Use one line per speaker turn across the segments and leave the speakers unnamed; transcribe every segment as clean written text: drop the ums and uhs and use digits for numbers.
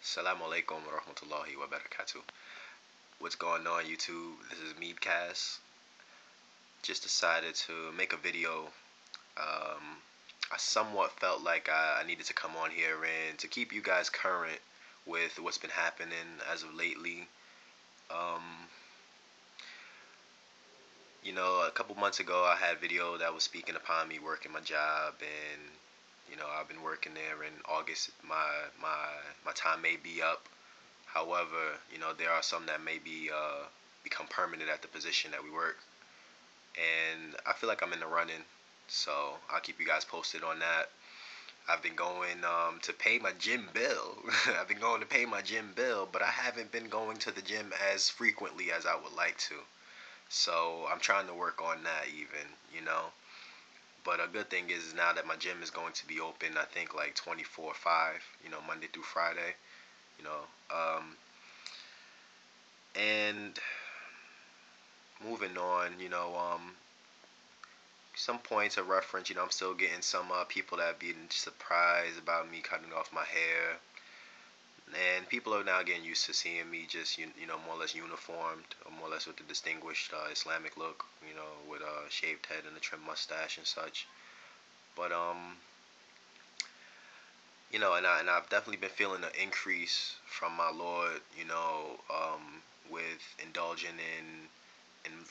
Assalamu alaikum wa rahmatullahi wa barakatuh. What's going on, YouTube? This is Meadcast. Just decided to make a video. I somewhat felt like I needed to come on here and to keep you guys current with what's been happening as of lately. Um, a couple months ago, I had a video that was speaking upon me working my job, and I've been working there. In August, my time may be up. However, there are some that may be become permanent at the position that we work, and I feel like I'm in the running. So I'll keep you guys posted on that. I've been going to pay my gym bill. I've been going to pay my gym bill, but I haven't been going to the gym as frequently as I would like to. So I'm trying to work on that even. But a good thing is now that my gym is going to be open, I think like 24/5, Monday through Friday, you know. And moving on, some points of reference, I'm still getting some people that have been surprised about me cutting off my hair. And people are now getting used to seeing me just, more or less uniformed, or more or less with the distinguished Islamic look, with a shaved head and a trimmed mustache and such. But, and I've definitely been feeling an increase from my Lord, with indulging in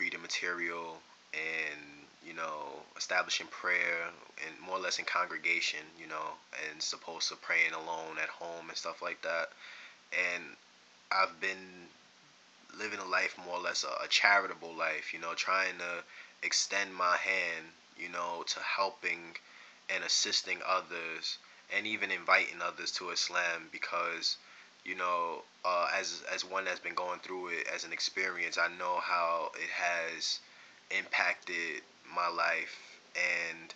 reading material and, establishing prayer and more or less in congregation, and supposed to praying alone at home and stuff like that. And I've been living a life more or less a charitable life, trying to extend my hand, to helping and assisting others and even inviting others to Islam because as one that's been going through it as an experience, I know how it has impacted my life, and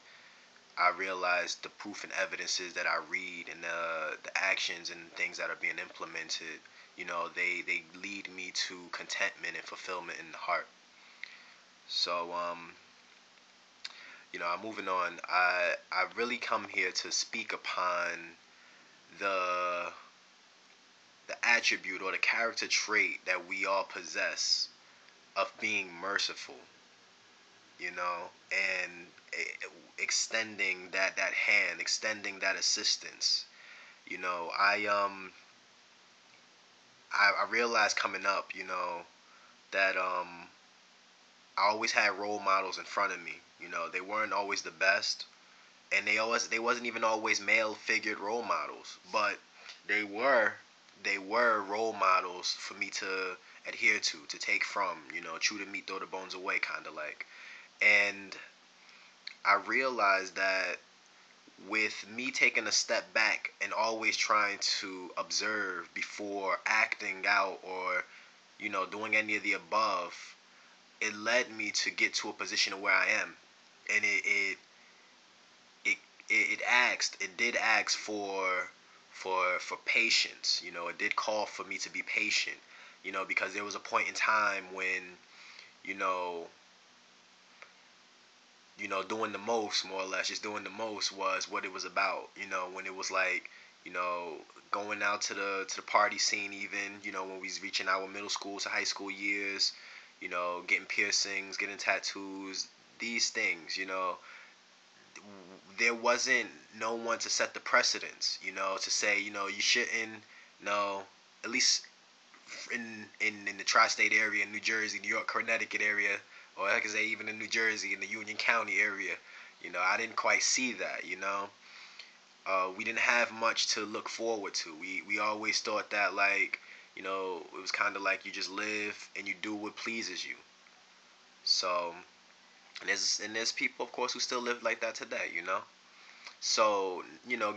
I realize the proof and evidences that I read and the actions and things that are being implemented, they lead me to contentment and fulfillment in the heart. So I'm moving on. I really come here to speak upon the the attribute or the character trait that we all possess of being merciful, and extending that hand, extending that assistance. You know, I realized coming up, that I always had role models in front of me. They weren't always the best, and they wasn't even always male figured role models, but they were they were role models for me to adhere to take from. Chew the meat, throw the bones away, kind of like. And I realized that with me taking a step back and always trying to observe before acting out or doing any of the above, it led me to get to a position of where I am, and it did ask for patience. It did call for me to be patient. Because there was a point in time when you know doing the most, more or less, just doing the most was what it was about. When it was like, going out to the party scene, even, when we was reaching our middle school to high school years, getting piercings, getting tattoos, these things, there wasn't no one to set the precedence, to say, you shouldn't, no, at least in the tri-state area, in New Jersey, New York, Connecticut area, or like I say, even in New Jersey, in the Union County area, I didn't quite see that. We didn't have much to look forward to. We always thought that, like, it was kind of like you just live and you do what pleases you. So, and there's people, of course, who still live like that today. So,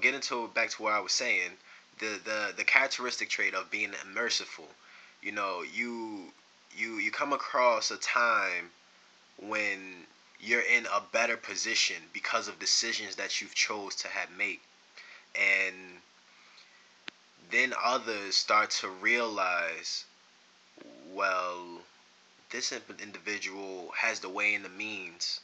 getting to back to what I was saying, the characteristic trait of being merciful, you come across a time when you're in a better position because of decisions that you've chose to have made, and then others start to realize, well, this individual has the way and the means,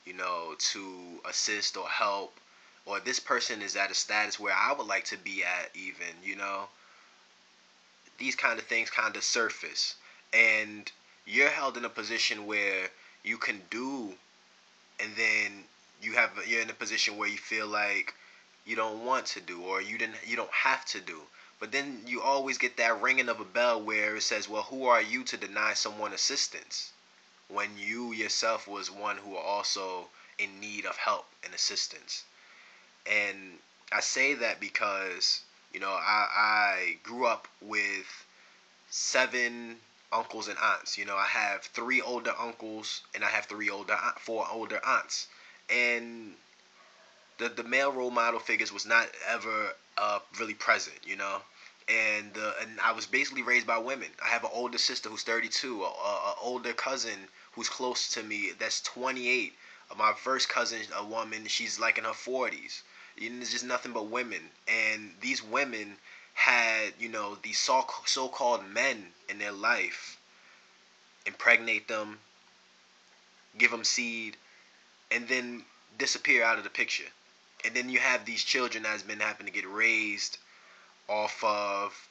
to assist or help, or this person is at a status where I would like to be at, even. these kind of things kind of surface, and you're held in a position where you can do, and then you're in a position where you feel like you don't want to do, or you don't have to do. But then you always get that ringing of a bell where it says, well, who are you to deny someone assistance when you yourself was one who are also in need of help and assistance? And I say that because, I grew up with 7 uncles and aunts. I have 3 older uncles and I have 4 older aunts. And the male role model figures was not ever really present, and I was basically raised by women. I have an older sister who's 32, a older cousin who's close to me that's 28. My first cousin, a woman, she's like in her 40s. It's just nothing but women, and these women had, these so-called men in their life impregnate them, give them seed, and then disappear out of the picture. And then you have these children that's been having to get raised off of,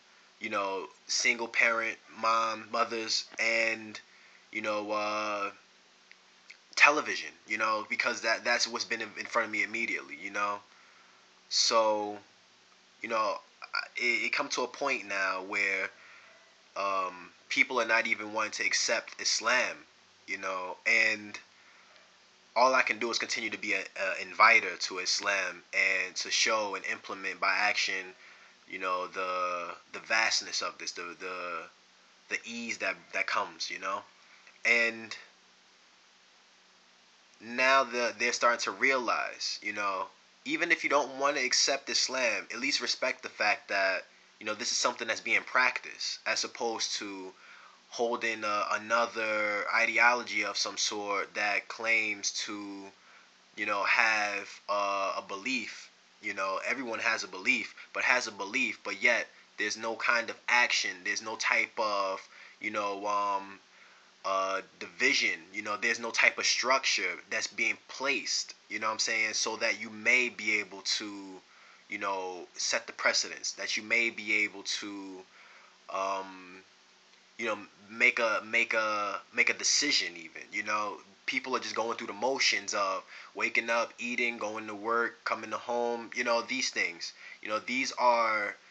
single parent mothers, and, you know, uh, television, because that's what's been in front of me immediately. So, it come to a point now where people are not even wanting to accept Islam, and all I can do is continue to be a inviter to Islam and to show and implement by action, the vastness of this, the ease that comes, and now they're starting to realize, even if you don't want to accept Islam, at least respect the fact that, this is something that's being practiced, as opposed to holding another ideology of some sort that claims to, have a belief. Everyone has a belief, but yet there's no kind of action. There's no type of, division. There's no type of structure that's being placed. You know what I'm saying? So that you may be able to, set the precedence. That you may be able to, um, make a decision. Even, people are just going through the motions of waking up, eating, going to work, coming to home. These things.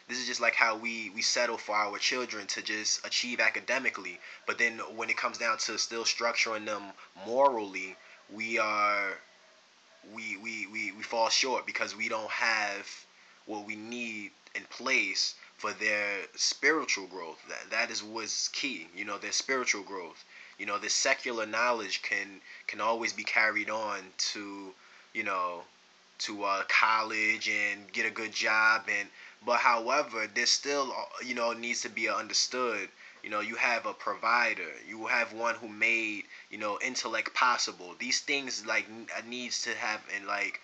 This is just like how we settle for our children to just achieve academically, but then when it comes down to still structuring them morally, we are we fall short because we don't have what we need in place for their spiritual growth. That is what's key. Their spiritual growth. The secular knowledge can always be carried on to, you know to college and get a good job, but however there's still, needs to be understood. You have a provider, you have one who made, intellect possible. These things like needs to have, and like,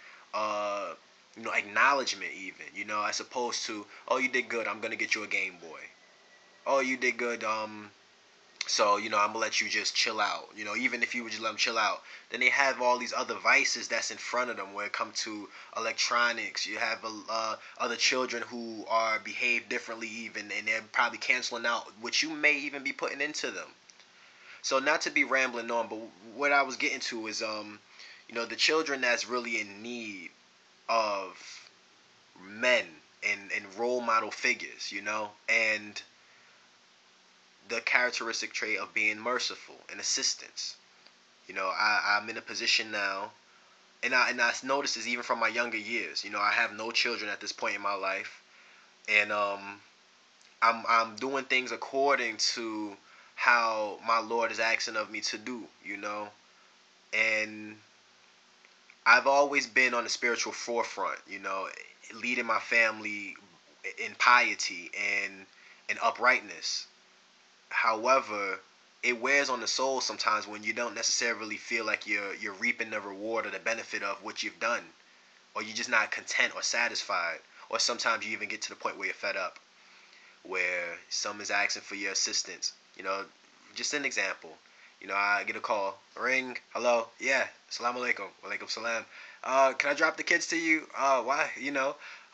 acknowledgement, even, as opposed to, oh, you did good, I'm gonna get you a Game Boy. Oh, you did good, so, I'm gonna let you just chill out. Even if you would just let them chill out, then they have all these other vices that's in front of them. Where it comes to electronics, you have other children who are behave differently, even, and they're probably canceling out what you may even be putting into them. So, not to be rambling on, but what I was getting to is, the children that's really in need of men and role model figures, and the characteristic trait of being merciful and assistance. I'm in a position now, and I noticed this even from my younger years. I have no children at this point in my life, and I'm doing things according to how my Lord is asking of me to do. And I've always been on the spiritual forefront. Leading my family in piety and uprightness. However, it wears on the soul sometimes when you don't necessarily feel like you're reaping the reward or the benefit of what you've done, or you're just not content or satisfied, or sometimes you even get to the point where you're fed up, where someone's asking for your assistance. Just an example. I get a call, ring, hello, yeah, assalamu alaikum, walaikum salam. Can I drop the kids to you? Why?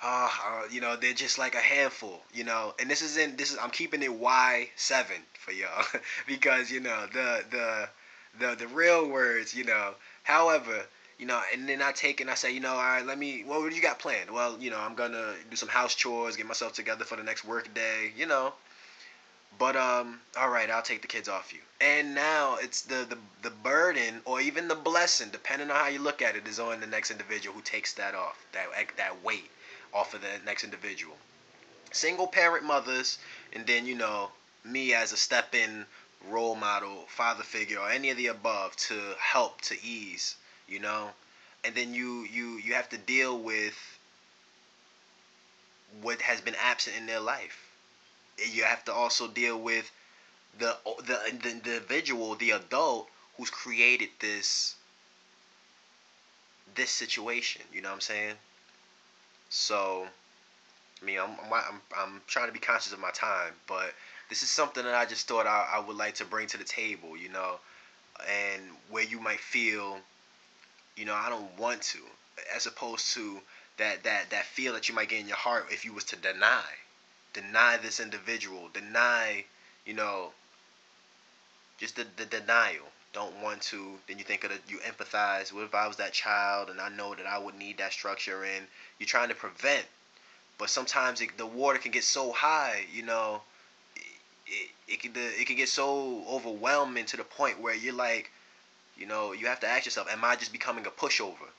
they're just like a handful, and I'm keeping it Y7 for y'all because the real words, however, and then I take and I say, all right, what do you got planned? Well, I'm gonna do some house chores, get myself together for the next work day, but all right, I'll take the kids off you. And now it's the burden or even the blessing, depending on how you look at it, is on the next individual who takes that off, that weight off of the next individual. Single parent mothers, and then me as a step-in role model, father figure, or any of the above to help to ease, and then you have to deal with what has been absent in their life. You have to also deal with the individual, the adult who's created this situation. You know what I'm saying? So, I mean, I'm trying to be conscious of my time, but this is something that I just thought I would like to bring to the table. And where you might feel, I don't want to, as opposed to that feel that you might get in your heart if you was to deny this individual, deny, you know, just the denial. Don't want to. Then you think of you empathize. What if I was that child and I know that I would need that structure, and you're trying to prevent. But sometimes the water can get so high, it can get so overwhelming to the point where you're like, you have to ask yourself, am I just becoming a pushover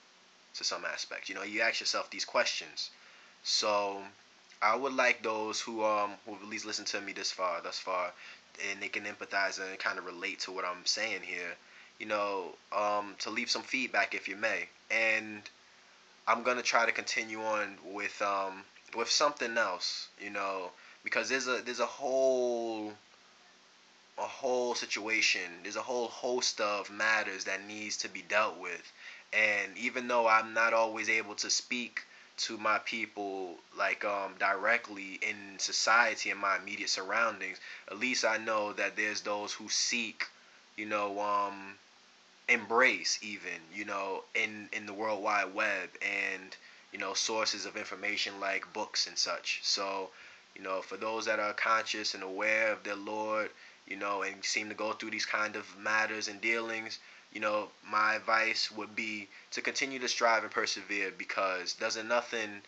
to some aspect? You ask yourself these questions. So I would like those who at least listened to me thus far, and they can empathize and kind of relate to what I'm saying here. To leave some feedback if you may, and I'm gonna try to continue on with something else. Because there's a whole situation. There's a whole host of matters that needs to be dealt with. And even though I'm not always able to speak to my people like directly in society and my immediate surroundings, at least I know that there's those who seek, you know, embrace even, in the World Wide Web, and sources of information like books and such. So for those that are conscious and aware of their Lord, and seem to go through these kind of matters and dealings, my advice would be to continue to strive and persevere, because doesn't nothing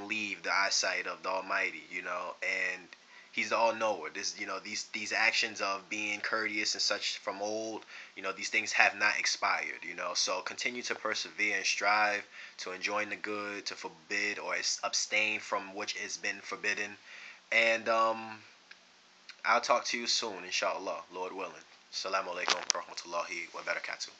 leave the eyesight of the Almighty, and He's the all knower. These actions of being courteous and such from old, these things have not expired, So continue to persevere and strive to enjoin the good, to forbid or abstain from which has been forbidden. And I'll talk to you soon, inshallah, Lord willing. Assalamu alaikum wa rahmatullahi wa barakatuh.